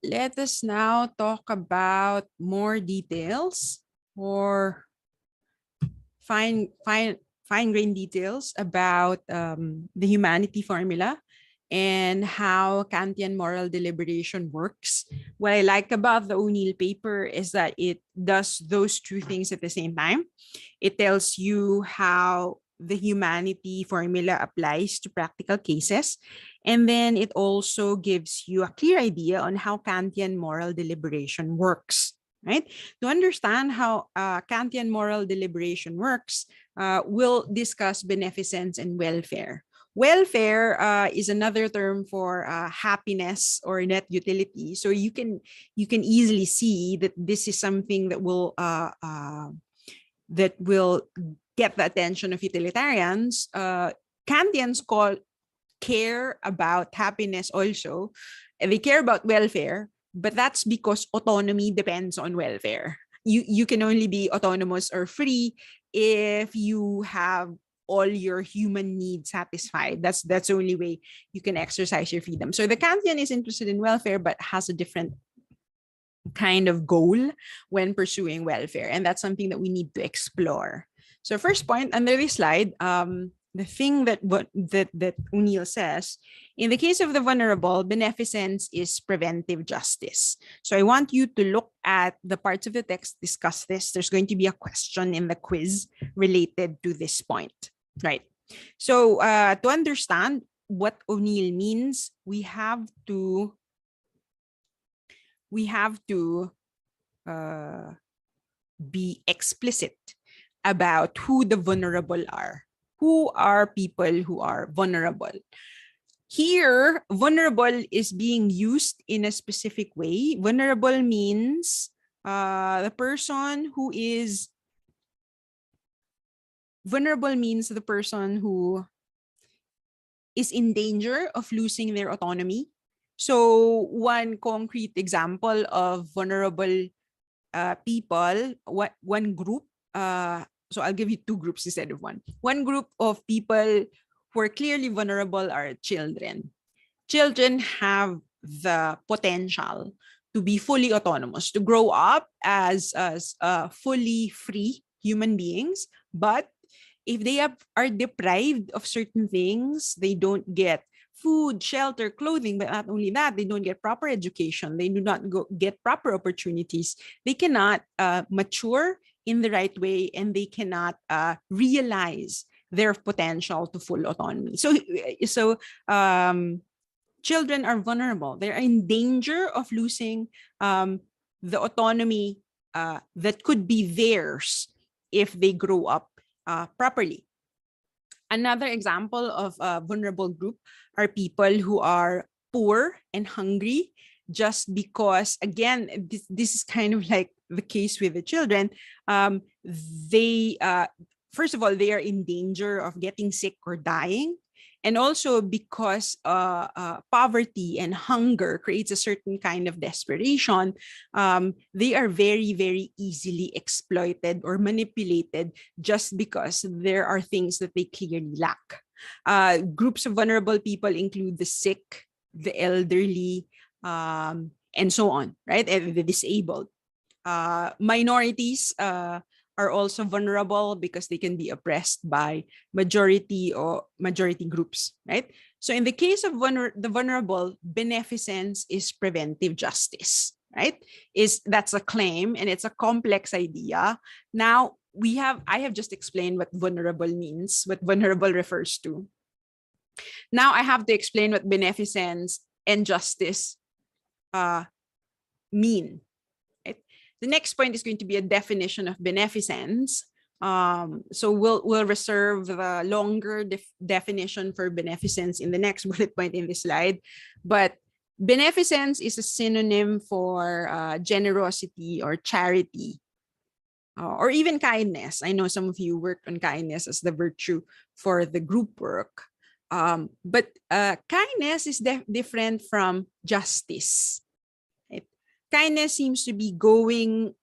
let us now talk about more details or fine-grained details about the humanity formula and how Kantian moral deliberation works. What I like about the O'Neill paper is that it does those two things at the same time. It tells you how the humanity formula applies to practical cases. And then it also gives you a clear idea on how Kantian moral deliberation works, right? To understand how Kantian moral deliberation works, we'll discuss beneficence and welfare. Welfare is another term for happiness or net utility. So you can easily see that this is something that will get the attention of utilitarians. Kantians care about happiness also. They care about welfare, but that's because autonomy depends on welfare. You can only be autonomous or free if you have all your human needs satisfied. That's the only way you can exercise your freedom. So the Kantian is interested in welfare, but has a different kind of goal when pursuing welfare. And that's something that we need to explore. So first point under this slide, the thing that O'Neill says, in the case of the vulnerable, beneficence is preventive justice. So I want you to look at the parts of the text, discuss this. There's going to be a question in the quiz related to this point, right? So to understand what O'Neill means, we have to be explicit about who the vulnerable are. Who are people who are vulnerable? Here, vulnerable is being used in a specific way. Vulnerable means the person who is in danger of losing their autonomy. So one concrete example of vulnerable people, one group, so I'll give you two groups instead of one. One group of people who are clearly vulnerable are children. Children have the potential to be fully autonomous, to grow up as fully free human beings. But if they are deprived of certain things, they don't get food, shelter, clothing, but not only that, they don't get proper education. They do not get proper opportunities. They cannot mature in the right way, and they cannot realize their potential to full autonomy. So children are vulnerable. They're in danger of losing the autonomy that could be theirs if they grow up properly. Another example of a vulnerable group are people who are poor and hungry, just because, again, this is kind of like the case with the children. First of all, they are in danger of getting sick or dying. And also because poverty and hunger creates a certain kind of desperation, they are very, very easily exploited or manipulated just because there are things that they clearly lack. Groups of vulnerable people include the sick, the elderly, and so on, right? And the disabled. Minorities are also vulnerable because they can be oppressed by majority groups, right? So in the case of the vulnerable, beneficence is preventive justice, right? That's a claim, and it's a complex idea. Now I have just explained what vulnerable means, what vulnerable refers to. Now I have to explain what beneficence and justice mean. The next point is going to be a definition of beneficence. So we'll reserve the longer definition for beneficence in the next bullet point in this slide. But beneficence is a synonym for generosity or charity, or even kindness. I know some of you work on kindness as the virtue for the group work. But kindness is different from justice. Kindness seems to be going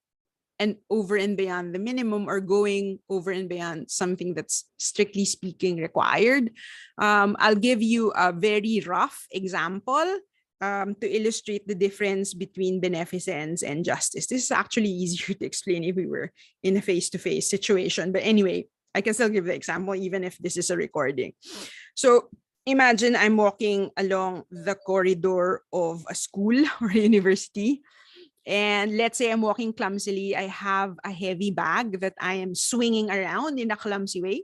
over and beyond the minimum, or going over and beyond something that's strictly speaking required. I'll give you a very rough example. to illustrate the difference between beneficence and justice. This is actually easier to explain if we were in a face-to-face situation. But anyway, I can still give the example even if this is a recording. So imagine I'm walking along the corridor of a school or a university. And let's say I'm walking clumsily. I have a heavy bag that I am swinging around in a clumsy way.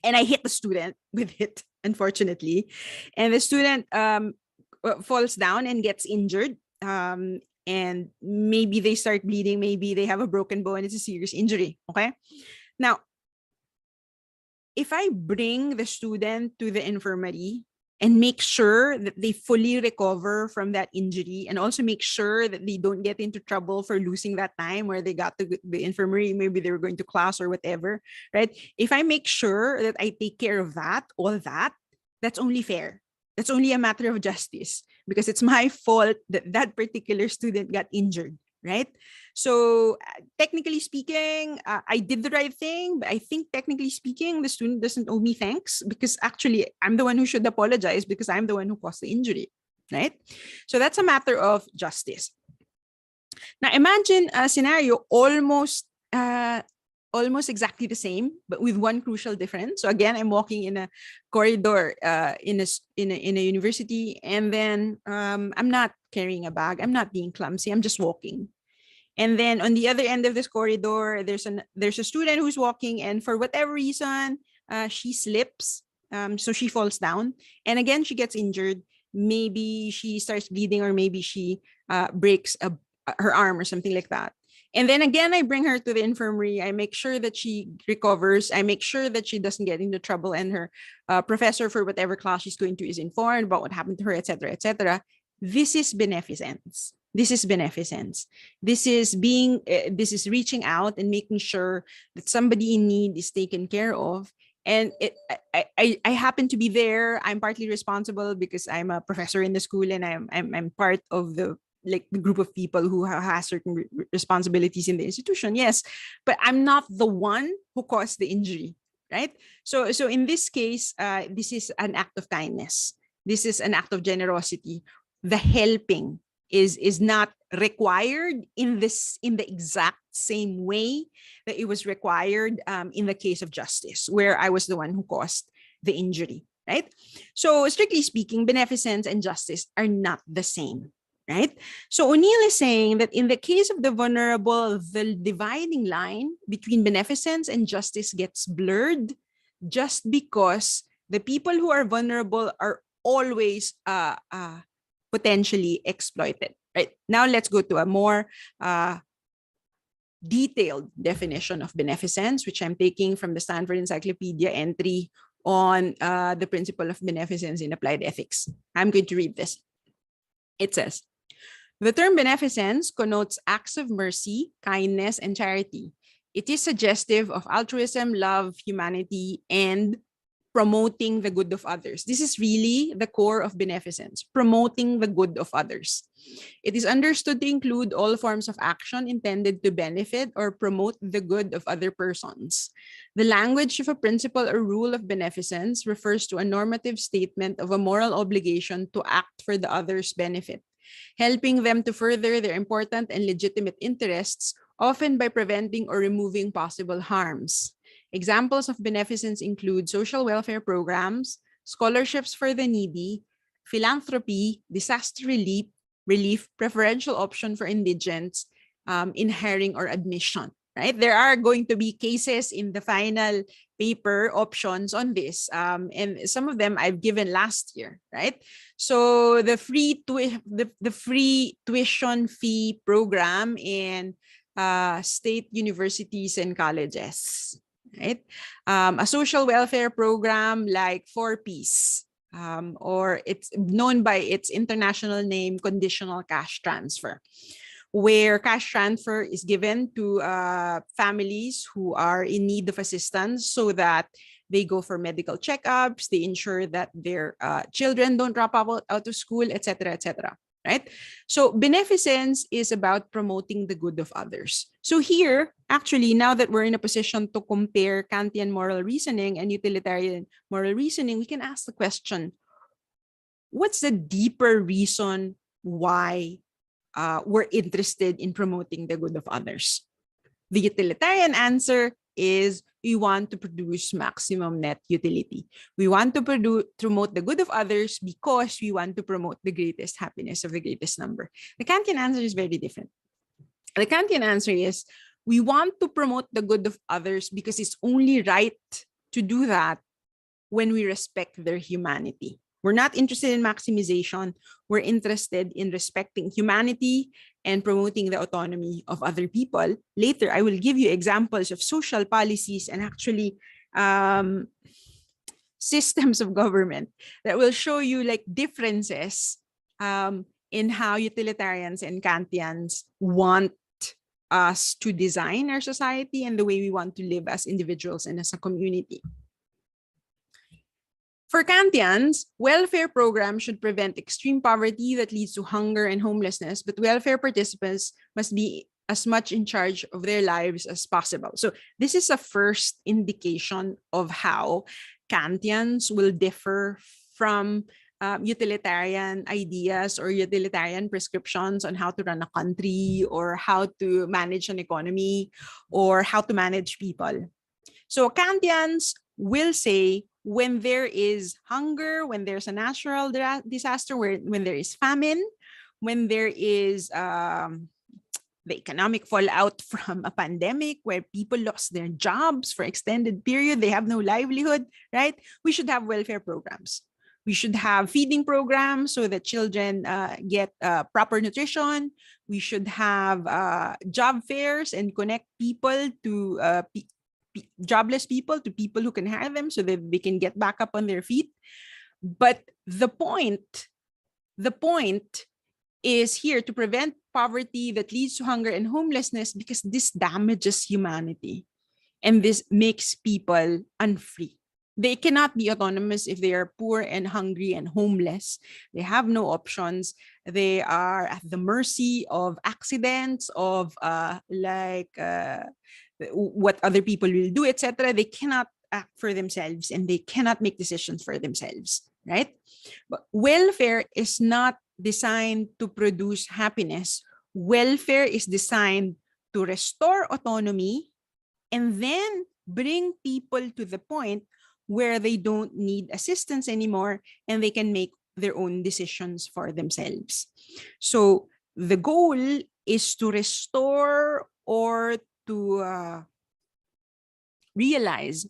And I hit the student with it, unfortunately. And the student falls down and gets injured. And maybe they start bleeding. Maybe they have a broken bone. It's a serious injury. Okay. Now, if I bring the student to the infirmary and make sure that they fully recover from that injury, and also make sure that they don't get into trouble for losing that time where they got to the infirmary, maybe they were going to class or whatever, right? If I make sure that I take care of that, all that, that's only fair. That's only a matter of justice, because it's my fault that that particular student got injured, right? So technically speaking, I did the right thing, but I think technically speaking, the student doesn't owe me thanks, because actually I'm the one who should apologize because I'm the one who caused the injury, right? So that's a matter of justice. Now imagine a scenario almost exactly the same, but with one crucial difference. So again, I'm walking in a corridor in a university, and then I'm not carrying a bag. I'm not being clumsy. I'm just walking. And then on the other end of this corridor, there's a student who's walking, and for whatever reason, she slips. So she falls down, and again, she gets injured. Maybe she starts bleeding, or maybe she breaks her arm or something like that. And then again, I bring her to the infirmary. I make sure that she recovers. I make sure that she doesn't get into trouble, and her professor for whatever class she's going to is informed about what happened to her, etc., etc. This is beneficence. This is beneficence. This is reaching out and making sure that somebody in need is taken care of. And I happen to be there. I'm partly responsible because I'm a professor in the school, and I'm part of the group of people who has certain responsibilities in the institution. Yes, but I'm not the one who caused the injury, right? So in this case, this is an act of kindness. This is an act of generosity. The helping is not required in the exact same way that it was required in the case of justice, where I was the one who caused the injury, right? So strictly speaking, beneficence and justice are not the same, right? So O'Neill is saying that in the case of the vulnerable, the dividing line between beneficence and justice gets blurred just because the people who are vulnerable are always potentially exploited, right? Now let's go to a more detailed definition of beneficence, which I'm taking from the Stanford Encyclopedia entry on the principle of beneficence in applied ethics. I'm going to read this. It says, the term beneficence connotes acts of mercy, kindness, and charity. It is suggestive of altruism, love, humanity, and promoting the good of others. This is really the core of beneficence, promoting the good of others. It is understood to include all forms of action intended to benefit or promote the good of other persons. The language of a principle or rule of beneficence refers to a normative statement of a moral obligation to act for the other's benefit, helping them to further their important and legitimate interests, often by preventing or removing possible harms. Examples of beneficence include social welfare programs, scholarships for the needy, philanthropy, disaster relief, preferential option for indigents, in hiring or admission, right? There are going to be cases in the final paper options on this, and some of them I've given last year, right? So the free tuition fee program in state universities and colleges, right? A social welfare program like 4Ps, or it's known by its international name, conditional cash transfer, where cash transfer is given to families who are in need of assistance so that they go for medical checkups, they ensure that their children don't drop out of school, etc., etc. Right? So beneficence is about promoting the good of others. So here, actually, now that we're in a position to compare Kantian moral reasoning and utilitarian moral reasoning, we can ask the question, what's the deeper reason why we're interested in promoting the good of others? The utilitarian answer is we want to produce maximum net utility. We want to promote the good of others because we want to promote the greatest happiness of the greatest number. The Kantian answer is very different. The Kantian answer is we want to promote the good of others because it's only right to do that when we respect their humanity. We're not interested in maximization. We're interested in respecting humanity and promoting the autonomy of other people. Later, I will give you examples of social policies and actually systems of government that will show you like differences in how utilitarians and Kantians want us to design our society and the way we want to live as individuals and as a community. For Kantians, welfare programs should prevent extreme poverty that leads to hunger and homelessness, but welfare participants must be as much in charge of their lives as possible. So this is a first indication of how Kantians will differ from utilitarian ideas or utilitarian prescriptions on how to run a country or how to manage an economy or how to manage people. So Kantians will say when there is hunger, when there's a natural disaster, when there is famine, when there is the economic fallout from a pandemic where people lost their jobs for extended period, they have no livelihood, right? We should have welfare programs. We should have feeding programs so that children get proper nutrition. We should have job fairs and connect people to jobless people to people who can hire them so that they can get back up on their feet. But the point is here to prevent poverty that leads to hunger and homelessness because this damages humanity and this makes people unfree. They cannot be autonomous if they are poor and hungry and homeless. They have no options. They are at the mercy of accidents, of what other people will do, etc. They cannot act for themselves and they cannot make decisions for themselves, right? But welfare is not designed to produce happiness. Welfare is designed to restore autonomy and then bring people to the point where they don't need assistance anymore and they can make their own decisions for themselves. So the goal is to restore or to realize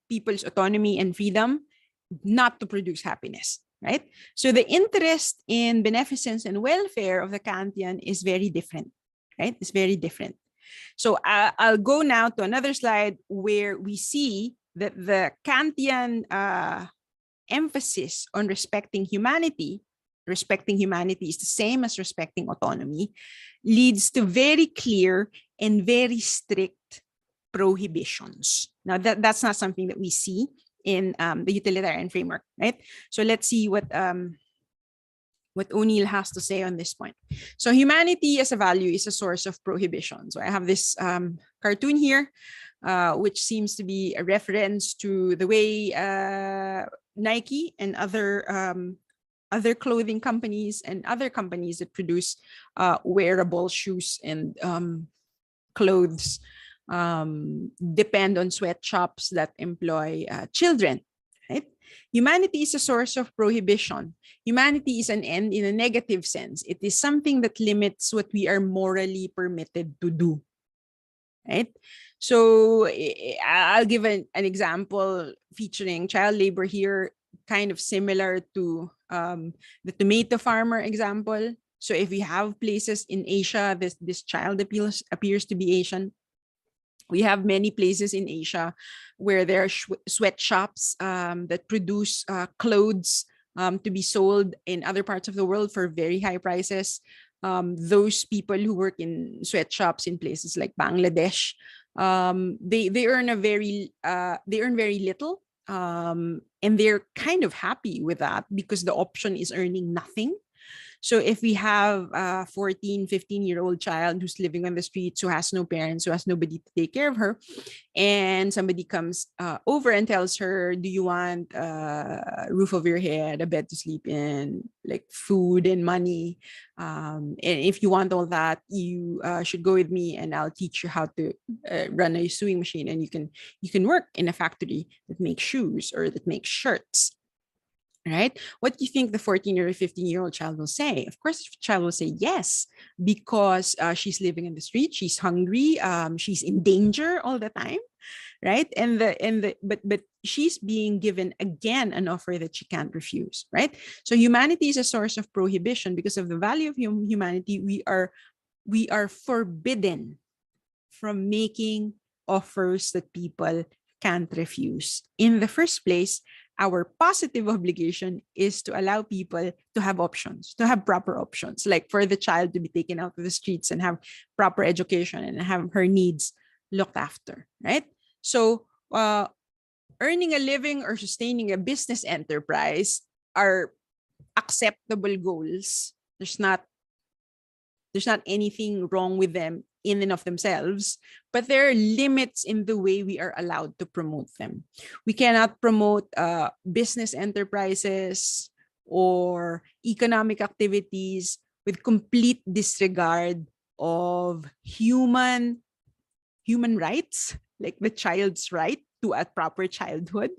people's autonomy and freedom, not to produce happiness, right? So the interest in beneficence and welfare of the Kantian is very different, right? It's very different. So I'll go now to another slide where we see that the Kantian emphasis on respecting humanity is the same as respecting autonomy, leads to very clear and very strict prohibitions. Now, that's not something that we see in the utilitarian framework, right? So let's see what O'Neill has to say on this point. So humanity as a value is a source of prohibition. So I have this cartoon here, which seems to be a reference to the way Nike and other clothing companies and other companies that produce wearable shoes and clothes depend on sweatshops that employ children, right? Humanity is a source of prohibition. Humanity is an end in a negative sense. It is something that limits what we are morally permitted to do, right? So I'll give an example featuring child labor here, kind of similar to the tomato farmer example. So if we have places in Asia, this child appears to be Asian. We have many places in Asia where there are sweatshops that produce clothes to be sold in other parts of the world for very high prices. Those people who work in sweatshops in places like Bangladesh, they earn very little, and they're kind of happy with that because the option is earning nothing. So if we have a 14, 15-year-old child who's living on the streets, who has no parents, who has nobody to take care of her, and somebody comes over and tells her, do you want a roof over your head, a bed to sleep in, like food and money? And if you want all that, you should go with me and I'll teach you how to run a sewing machine, and you can work in a factory that makes shoes or that makes shirts. Right? What do you think the 14 or 15-year-old child will say? Of course, the child will say yes, because she's living in the street, she's hungry, she's in danger all the time, right? But she's being given again an offer that she can't refuse, right? So humanity is a source of prohibition. Because of the value of humanity, we are forbidden from making offers that people can't refuse. In the first place, our positive obligation is to allow people to have options, to have proper options, like for the child to be taken out of the streets and have proper education and have her needs looked after, right? So earning a living or sustaining a business enterprise are acceptable goals. There's not anything wrong with them in and of themselves, but there are limits in the way we are allowed to promote them. We cannot promote business enterprises or economic activities with complete disregard of human rights, like the child's right to a proper childhood.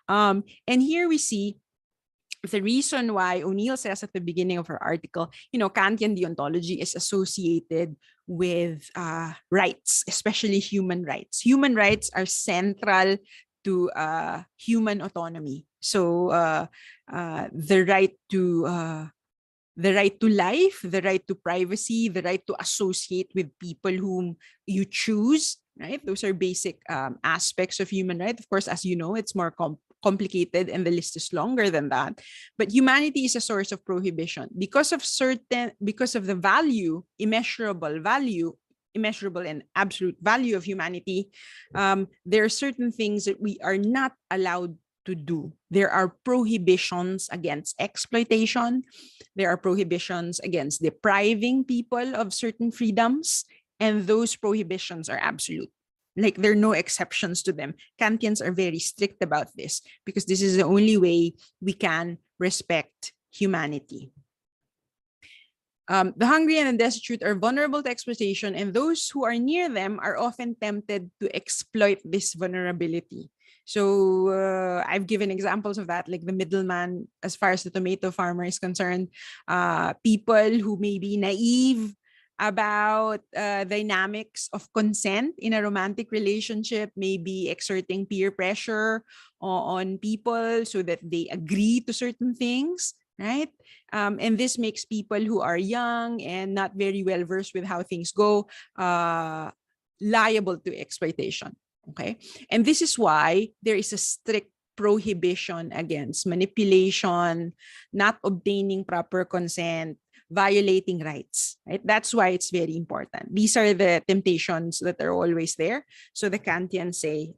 And here we see the reason why O'Neill says at the beginning of her article, Kantian deontology is associated with rights, especially human rights. Human rights are central to human autonomy. So the right to life, the right to privacy, the right to associate with people whom you choose, right? Those are basic aspects of human right. Of course, as you know, it's more complicated and the list is longer than that. But humanity is a source of prohibition because of the value, immeasurable and absolute value of humanity. There are certain things that we are not allowed to do. There are prohibitions against exploitation. There are prohibitions against depriving people of certain freedoms, and those prohibitions are absolute. Like, there are no exceptions to them. Kantians are very strict about this because this is the only way we can respect humanity. The hungry and the destitute are vulnerable to exploitation, and those who are near them are often tempted to exploit this vulnerability. So I've given examples of that, like the middleman, as far as the tomato farmer is concerned, people who may be naive about dynamics of consent in a romantic relationship, maybe exerting peer pressure on people so that they agree to certain things, right? And this makes people who are young and not very well versed with how things go liable to exploitation, okay? And this is why there is a strict prohibition against manipulation, not obtaining proper consent, violating rights, right? That's why it's very important. These are the temptations that are always there. So the Kantians say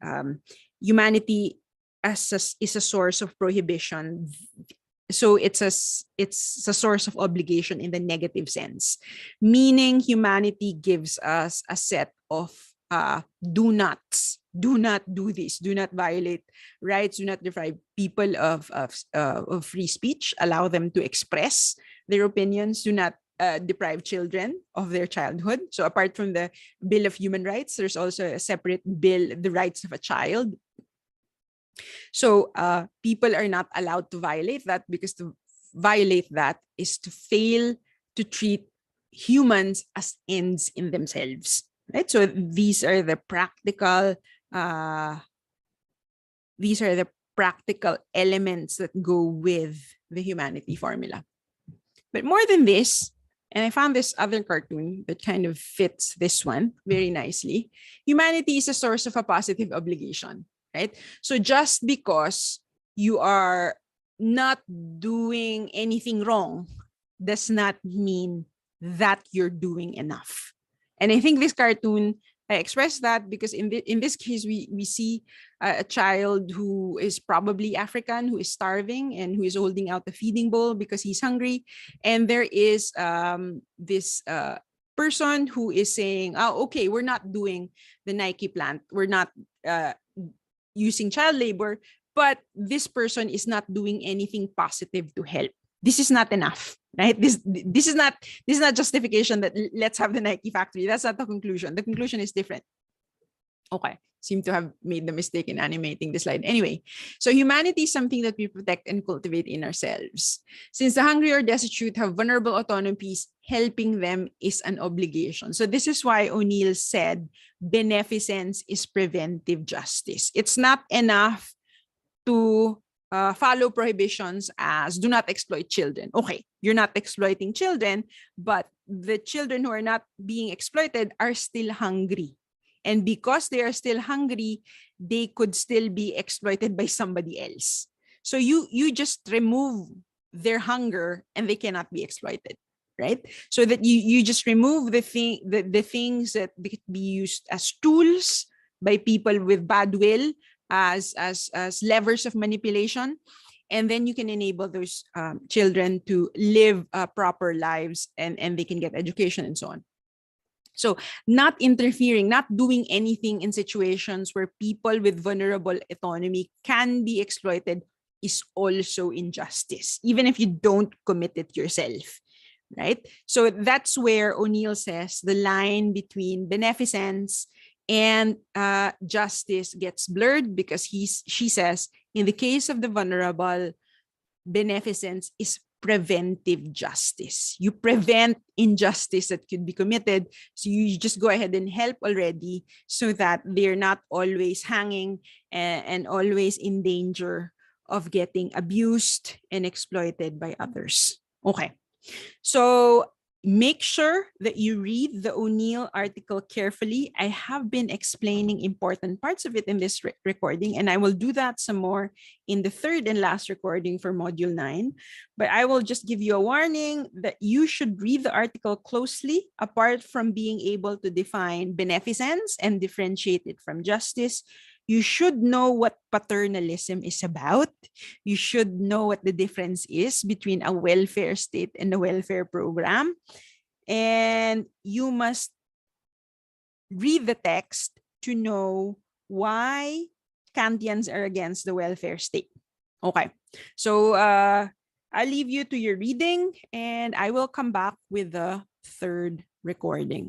humanity is a source of prohibition. So it's a source of obligation in the negative sense, meaning humanity gives us a set of do nots. Do not do this. Do not violate rights. Do not deprive people of free speech. Allow them to express their opinions. Do not deprive children of their childhood. So apart from the Bill of Human Rights, there's also a separate bill, the rights of a child. So people are not allowed to violate that, because to violate that is to fail to treat humans as ends in themselves, right? So these are the practical elements that go with the humanity formula. But more than this, and I found this other cartoon that kind of fits this one very nicely. Humanity is a source of a positive obligation, right? So just because you are not doing anything wrong does not mean that you're doing enough. And I think this cartoon I express that because in this case, we see a child who is probably African, who is starving and who is holding out the feeding bowl because he's hungry. And there is this person who is saying, oh, okay, we're not doing the Nike plant. We're not using child labor, but this person is not doing anything positive to help. This is not enough, right? This is not justification that let's have the Nike factory. That's not the conclusion. The conclusion is different. Okay, seem to have made the mistake in animating the slide. Anyway, so humanity is something that we protect and cultivate in ourselves. Since the hungry or destitute have vulnerable autonomies, helping them is an obligation. So this is why O'Neill said beneficence is preventive justice. It's not enough to follow prohibitions as do not exploit children. Okay, you're not exploiting children, but the children who are not being exploited are still hungry. And because they are still hungry, they could still be exploited by somebody else. So you just remove their hunger and they cannot be exploited, right? So that you just remove the things that could be used as tools by people with bad will, as levers of manipulation, and then you can enable those children to live proper lives and they can get education and so on. So not interfering, not doing anything in situations where people with vulnerable autonomy can be exploited is also injustice, even if you don't commit it yourself, right? So that's where O'Neill says the line between beneficence and justice gets blurred, because she says in the case of the vulnerable, beneficence is preventive justice. You prevent injustice that could be committed. So you just go ahead and help already so that they're not always hanging and always in danger of getting abused and exploited by others. Okay. So make sure that you read the O'Neill article carefully. I have been explaining important parts of it in this recording, and I will do that some more in the third and last recording for Module 9. But I will just give you a warning that you should read the article closely, apart from being able to define beneficence and differentiate it from justice. You should know what paternalism is about. You should know what the difference is between a welfare state and a welfare program. And you must read the text to know why Kantians are against the welfare state. Okay, so I'll leave you to your reading and I will come back with the third recording.